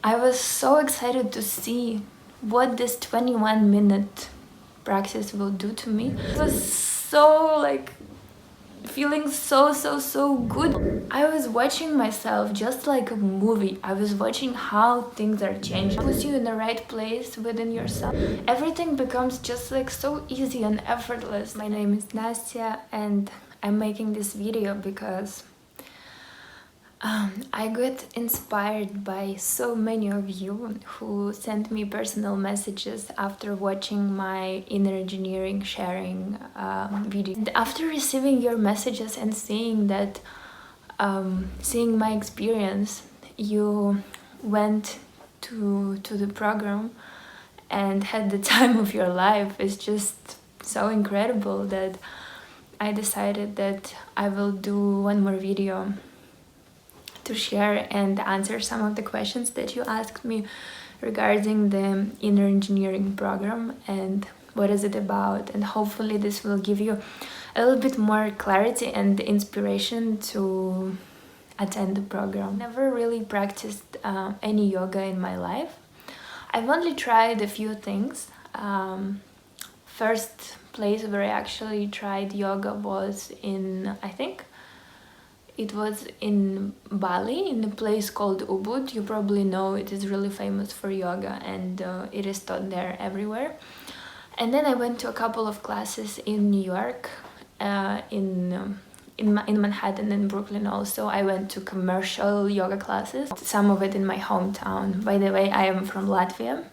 I was so excited to see what this 21-minute practice will do to me. It was so like feeling so good. I was watching myself just like a movie. I was watching how things are changing. It puts you in the right place within yourself. Everything becomes just like so easy and effortless. My name is Nastya and I'm making this video because I got inspired by so many of you who sent me personal messages after watching my inner engineering sharing video. And after receiving your messages and seeing that, seeing my experience, you went to the program and had the time of your life. It's just so incredible that I decided that I will do one more video to share and answer some of the questions that you asked me regarding the inner engineering program and what is it about, and hopefully this will give you a little bit more clarity and inspiration to attend the program. Never really practiced any yoga in my life. I've only tried a few things. First place where I actually tried yoga was in, I think it was in Bali, in a place called Ubud. You probably know it is really famous for yoga and it is taught there everywhere. And then I went to a couple of classes in New York, in Manhattan and Brooklyn also. I went to commercial yoga classes, some of it in my hometown. By the way, I am from Latvia,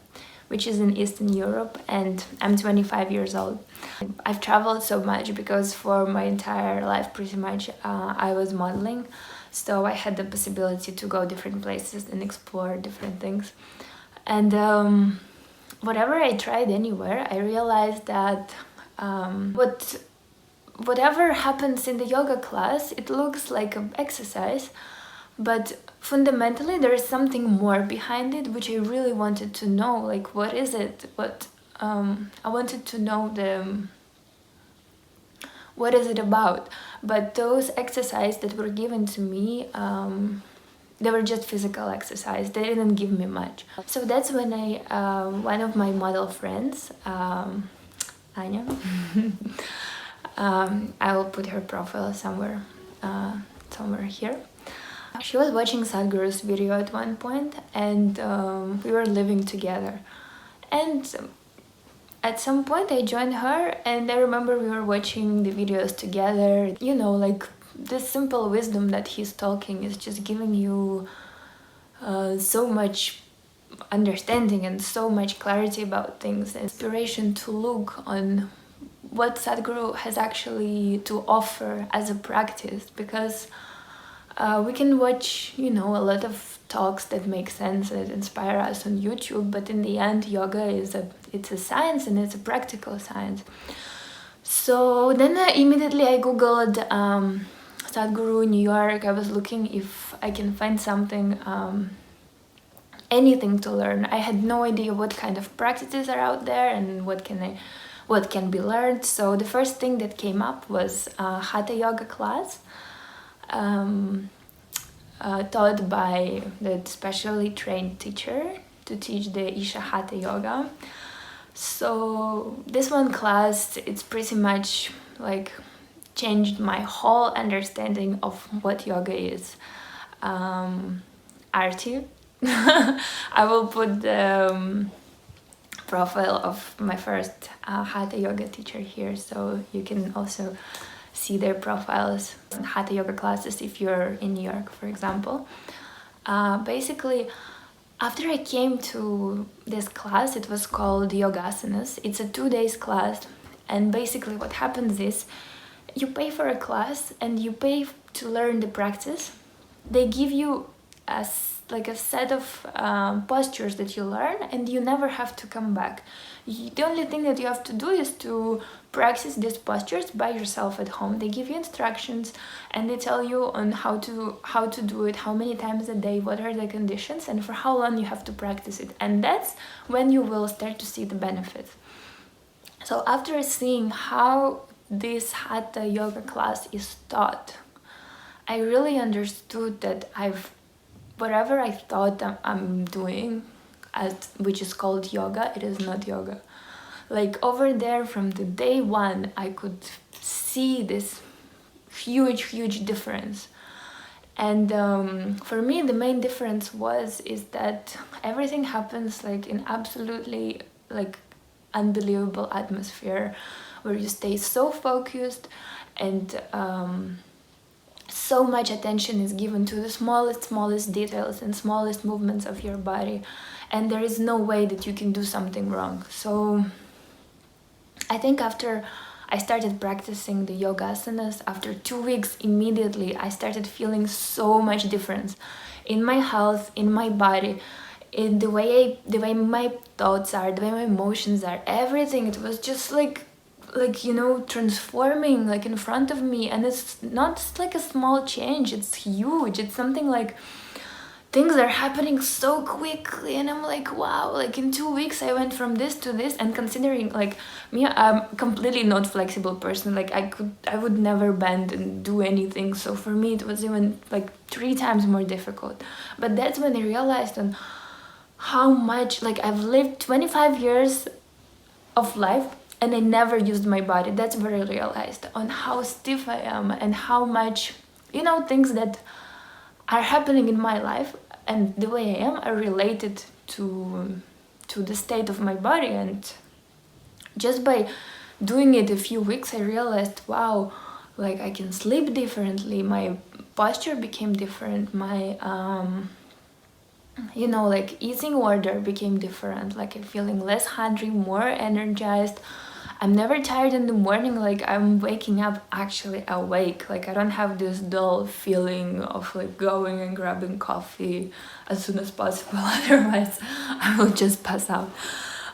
which is in Eastern Europe, and I'm 25 years old. I've traveled so much because for my entire life pretty much I was modeling, so I had the possibility to go different places and explore different things. And whatever I tried anywhere, I realized that whatever happens in the yoga class, it looks like an exercise, but fundamentally there is something more behind it, which I really wanted to know. Like, what is it? I wanted to know what is it about. But those exercises that were given to me, they were just physical exercise. They didn't give me much. So that's when one of my model friends, Anya, I will put her profile somewhere here. She was watching Sadhguru's video at one point, and we were living together. And at some point I joined her, and I remember we were watching the videos together. You know, like this simple wisdom that he's talking is just giving you so much understanding and so much clarity about things, and inspiration to look on what Sadhguru has actually to offer as a practice, because we can watch, you know, a lot of talks that make sense, that inspire us on YouTube, but in the end, yoga is it's a science, and it's a practical science. So then immediately I googled Sadhguru New York. I was looking if I can find something, anything to learn. I had no idea what kind of practices are out there and what can be learned. So the first thing that came up was a Hatha Yoga class, taught by the specially trained teacher to teach the Isha Hatha Yoga. So this one class, it's pretty much like changed my whole understanding of what yoga is. Arti. I will put the profile of my first Hatha Yoga teacher here, so you can also see their profiles in Hatha Yoga classes if you're in New York, for example. Basically, after I came to this class, it was called Yogasanas. It's a 2-day class, and basically what happens is you pay for a class and you pay to learn the practice. They give you a set of postures that you learn, and you never have to come back. The only thing that you have to do is to practice these postures by yourself at home. They give you instructions and they tell you on how to do it, how many times a day, what are the conditions, and for how long you have to practice it. And that's when you will start to see the benefits. So after seeing how this Hatha Yoga class is taught, I really understood that I've whatever I thought I'm doing, which is called yoga, it is not yoga. Like over there from the day one, I could see this huge difference. And for me, the main difference is that everything happens like in absolutely like unbelievable atmosphere, where you stay so focused, and so much attention is given to the smallest details and smallest movements of your body, and there is no way that you can do something wrong. So I think after I started practicing the yoga asanas, after 2 weeks, immediately I started feeling so much difference in my health, in my body, in the way my thoughts are, the way my emotions are, everything. It was just like transforming like in front of me. And it's not like a small change, it's huge. It's something like things are happening so quickly, and I'm like, wow, like in 2 weeks I went from this to this. And considering like me, I'm completely not flexible person, like I would never bend and do anything, so for me it was even like 3 times more difficult. But that's when I realized on how much, like, I've lived 25 years of life and I never used my body. That's where I realized on how stiff I am, and how much, things that are happening in my life and the way I am are related to the state of my body. And just by doing it a few weeks, I realized, wow, like I can sleep differently, my posture became different, my like eating order became different, like I'm feeling less hungry, more energized. I'm never tired in the morning, like I'm waking up actually awake, like I don't have this dull feeling of like going and grabbing coffee as soon as possible, otherwise I will just pass out.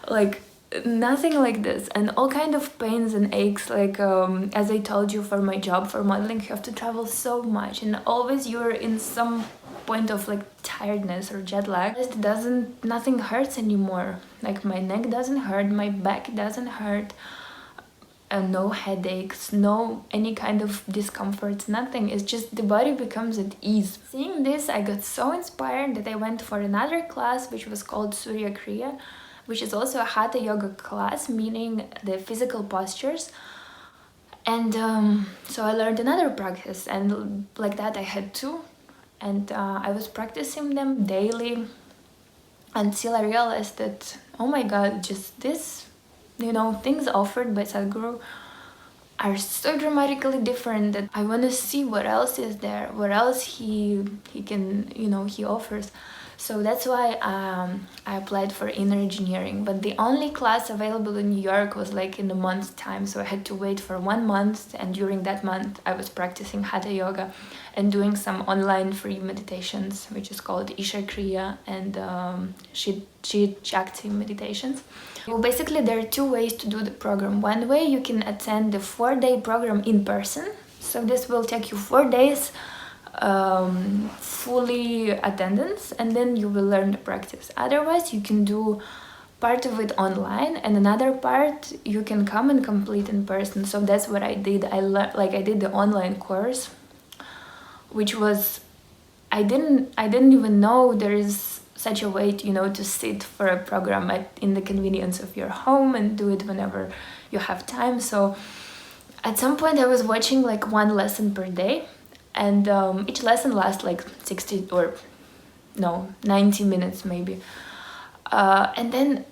Like nothing like this. And all kind of pains and aches, like as I told you, for my job, for modeling, you have to travel so much, and always you're in some point of like tiredness or jet lag. Nothing hurts anymore, like my neck doesn't hurt, my back doesn't hurt, and no headaches, no any kind of discomforts, nothing. It's just the body becomes at ease. Seeing this, I got so inspired that I went for another class which was called Surya Kriya, which is also a Hatha Yoga class, meaning the physical postures. And so I learned another practice, and like that I had two, and I was practicing them daily until I realized that, oh my god, just this, things offered by Sadhguru are so dramatically different that I want to see what else is there, what else he can, he offers. So that's why I applied for inner engineering, but the only class available in New York was like in a month's time, so I had to wait for 1 month, and during that month I was practicing Hatha Yoga and doing some online free meditations, which is called Isha Kriya and Shakti meditations. Well, basically there are 2 ways to do the program. One way, you can attend the 4-day program in person, so this will take you 4 days fully attendance, and then you will learn the practice. Otherwise, you can do part of it online, and another part you can come and complete in person. So that's what I did. I did the online course, which was, I didn't even know there is such a way to sit for a program in the convenience of your home and do it whenever you have time. So at some point I was watching like 1 lesson per day, and each lesson lasts like 90 minutes maybe. And then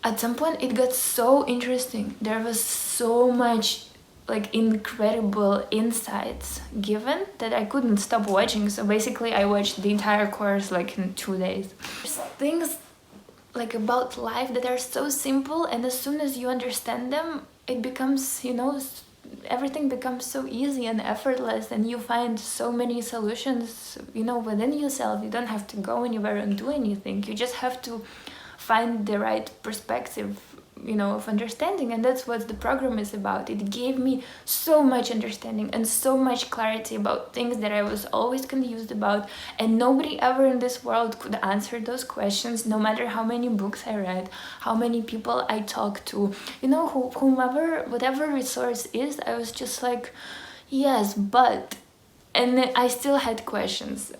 at some point it got so interesting. There was so much like incredible insights given that I couldn't stop watching. So basically I watched the entire course like in 2 days. There's things like about life that are so simple, and as soon as you understand them, it becomes, everything becomes so easy and effortless, and you find so many solutions, within yourself. You don't have to go anywhere and do anything. You just have to find the right perspective, of understanding. And that's what the program is about. It gave me so much understanding and so much clarity about things that I was always confused about, and nobody ever in this world could answer those questions, no matter how many books I read, how many people I talked to, whatever resource is. I was just like, yes, but, and then I still had questions.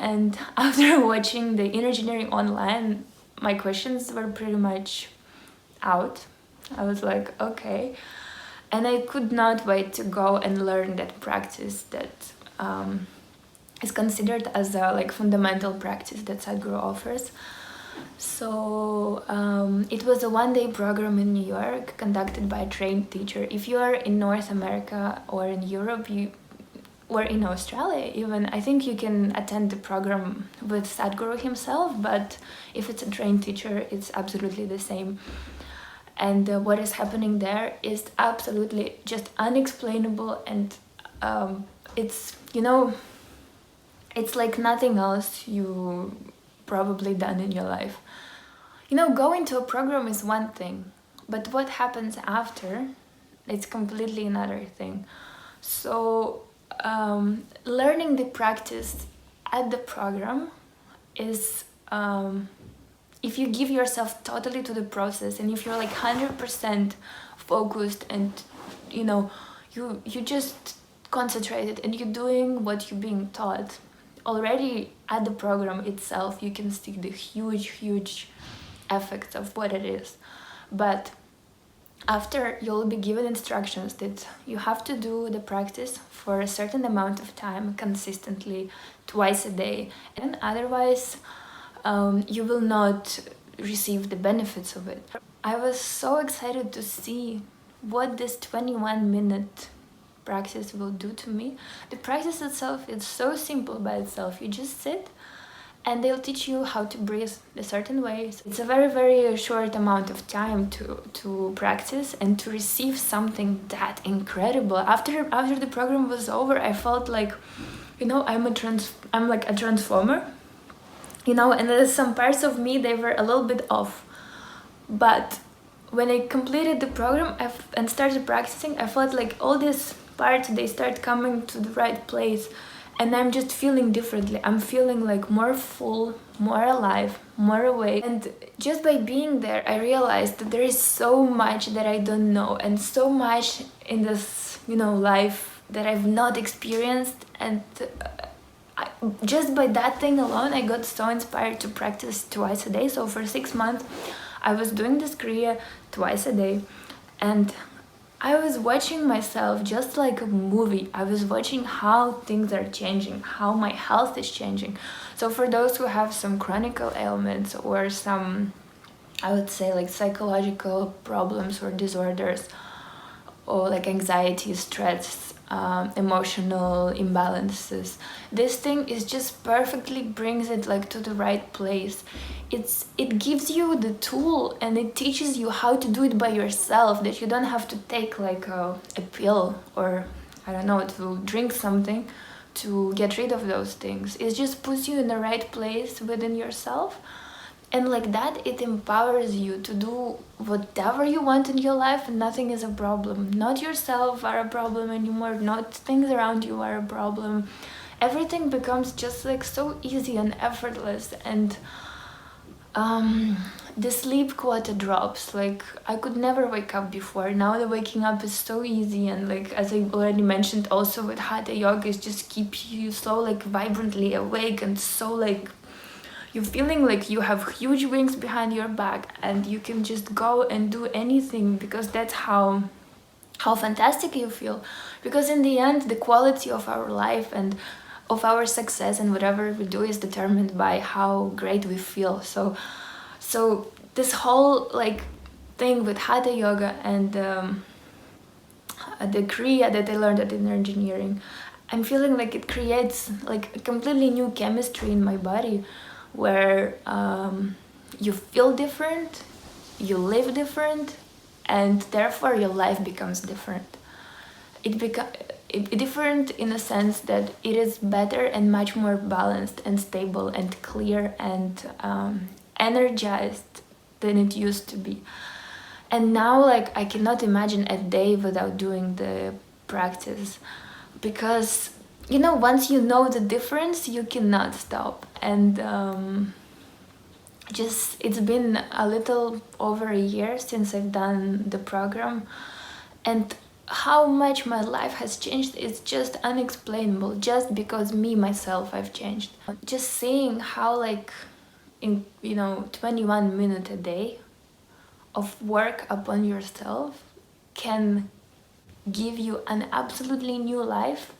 And after watching the inner engineering online, my questions were pretty much out. I was like, okay. And I could not wait to go and learn that practice that is considered as a like fundamental practice that Sadhguru offers. So it was a one-day program in New York conducted by a trained teacher. If you are in North America or in Europe, or in Australia even, I think you can attend the program with Sadhguru himself, but if it's a trained teacher, it's absolutely the same. And what is happening there is absolutely just unexplainable, and it's, you know, it's like nothing else you probably done in your life. You know, going to a program is one thing, but what happens after, it's completely another thing. So learning the practice at the program is, if you give yourself totally to the process, and if you're like 100% focused, and you know, you just concentrated and you're doing what you're being taught, already at the program itself you can see the huge effects of what it is. But after, you'll be given instructions that you have to do the practice for a certain amount of time consistently, twice a day, and otherwise you will not receive the benefits of it. I was so excited to see what this 21-minute practice will do to me. The practice itself is so simple by itself. You just sit and they'll teach you how to breathe a certain way. So it's a very short amount of time to practice and to receive something that incredible. After the program was over, I felt like, you know, I'm like a transformer, you know, and there's some parts of me, they were a little bit off. But when I completed the program and started practicing, I felt like all these parts, they start coming to the right place. And I'm just feeling differently. I'm feeling like more full, more alive, more awake. And just by being there, I realized that there is so much that I don't know, and so much in this, you know, life that I've not experienced. And just by that thing alone, I got so inspired to practice twice a day. So for 6 months, I was doing this Kriya twice a day. And I was watching myself just like a movie. I was watching how things are changing, how my health is changing. So for those who have some chronic ailments or some, I would say, like psychological problems or disorders, or like anxiety, stress, emotional imbalances, this thing is just perfectly brings it like to the right place. It gives you the tool, and it teaches you how to do it by yourself, that you don't have to take like a pill, or I don't know, to drink something to get rid of those things. It just puts you in the right place within yourself, and like that it empowers you to do whatever you want in your life, and nothing is a problem. Not yourself are a problem anymore, not things around you are a problem. Everything becomes just like so easy and effortless, and the sleep quota drops. Like I could never wake up before. Now the waking up is so easy, and like as I already mentioned also with Hatha Yoga, it just keeps you so like vibrantly awake, and so like you're feeling like you have huge wings behind your back, and you can just go and do anything, because that's how fantastic you feel. Because in the end, the quality of our life and of our success and whatever we do is determined by how great we feel. So this whole like thing with Hatha Yoga and the Kriya that I learned at inner engineering, I'm feeling like it creates like a completely new chemistry in my body, where you feel different, you live different, and therefore your life becomes different. It different in a sense that it is better and much more balanced and stable and clear and energized than it used to be. And now like I cannot imagine a day without doing the practice, because you know, once you know the difference, you cannot stop. And just it's been a little over a year since I've done the program, and how much my life has changed is just unexplainable, just because myself I've changed. Just seeing how like in 21 minutes a day of work upon yourself can give you an absolutely new life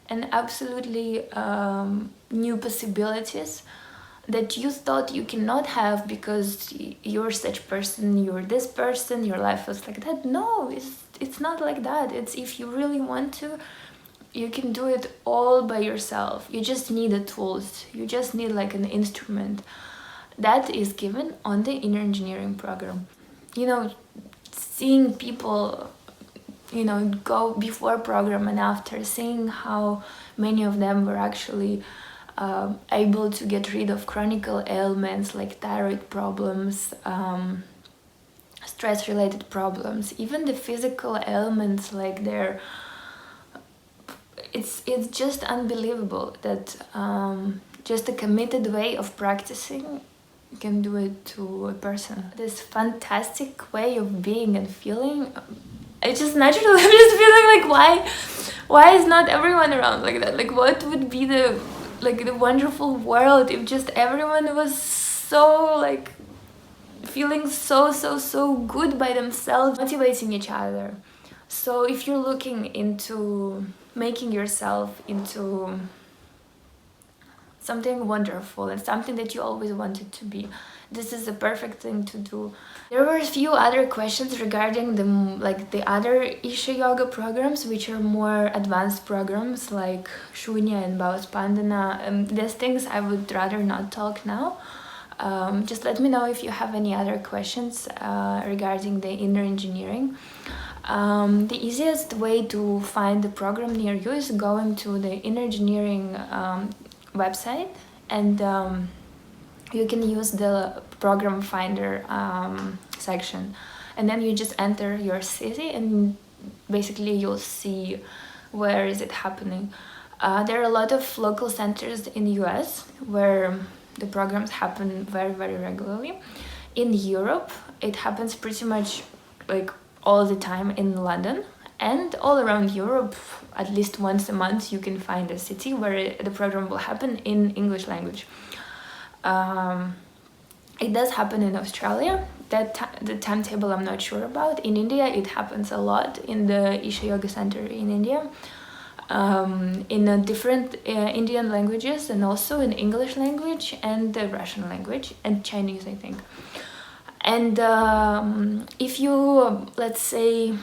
and absolutely new possibilities that you thought you cannot have because you're such person, you're this person, your life was like that. No, it's not like that. It's if you really want to, you can do it all by yourself. You just need the tools. You just need like an instrument that is given on the inner engineering program. Seeing people go before program and after, seeing how many of them were actually able to get rid of chronic ailments like thyroid problems, stress-related problems, even the physical ailments like it's just unbelievable that just a committed way of practicing can do it to a person. This fantastic way of being and feeling, it's just naturally I'm just feeling like why is not everyone around like that? Like what would be the wonderful world if just everyone was so like feeling so good by themselves, motivating each other. So if you're looking into making yourself into something wonderful and something that you always wanted to be, this is the perfect thing to do. There were a few other questions regarding the other Isha Yoga programs, which are more advanced programs like Shunya and Bhavaspandana. These things I would rather not talk now. Just let me know if you have any other questions regarding the inner engineering. The easiest way to find the program near you is going to the inner engineering website, and you can use the program finder section, and then you just enter your city and basically you'll see where is it happening. There are a lot of local centers in the US where the programs happen very regularly. In Europe it happens pretty much like all the time in London, and all around Europe at least once a month you can find a city where the program will happen in English language. It does happen in Australia. The timetable I'm not sure about. In India it happens a lot in the Isha Yoga Center in India, in different Indian languages, and also in English language and the Russian language and Chinese, I think. And if you, let's say,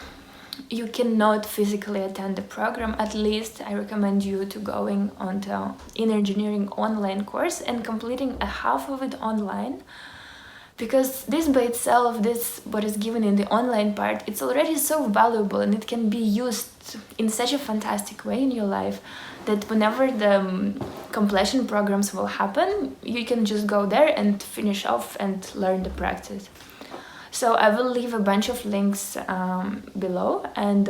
you cannot physically attend the program, at least I recommend you to going on to inner engineering online course and completing a half of it online, because this by itself, this what is given in the online part, it's already so valuable and it can be used in such a fantastic way in your life that whenever the completion programs will happen, you can just go there and finish off and learn the practice. So I will leave a bunch of links below, and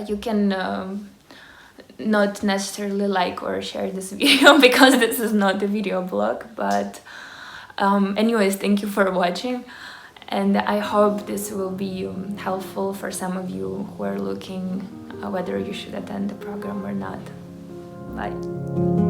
you can not necessarily like or share this video because this is not a video blog, but anyways, thank you for watching, and I hope this will be helpful for some of you who are looking whether you should attend the program or not. Bye.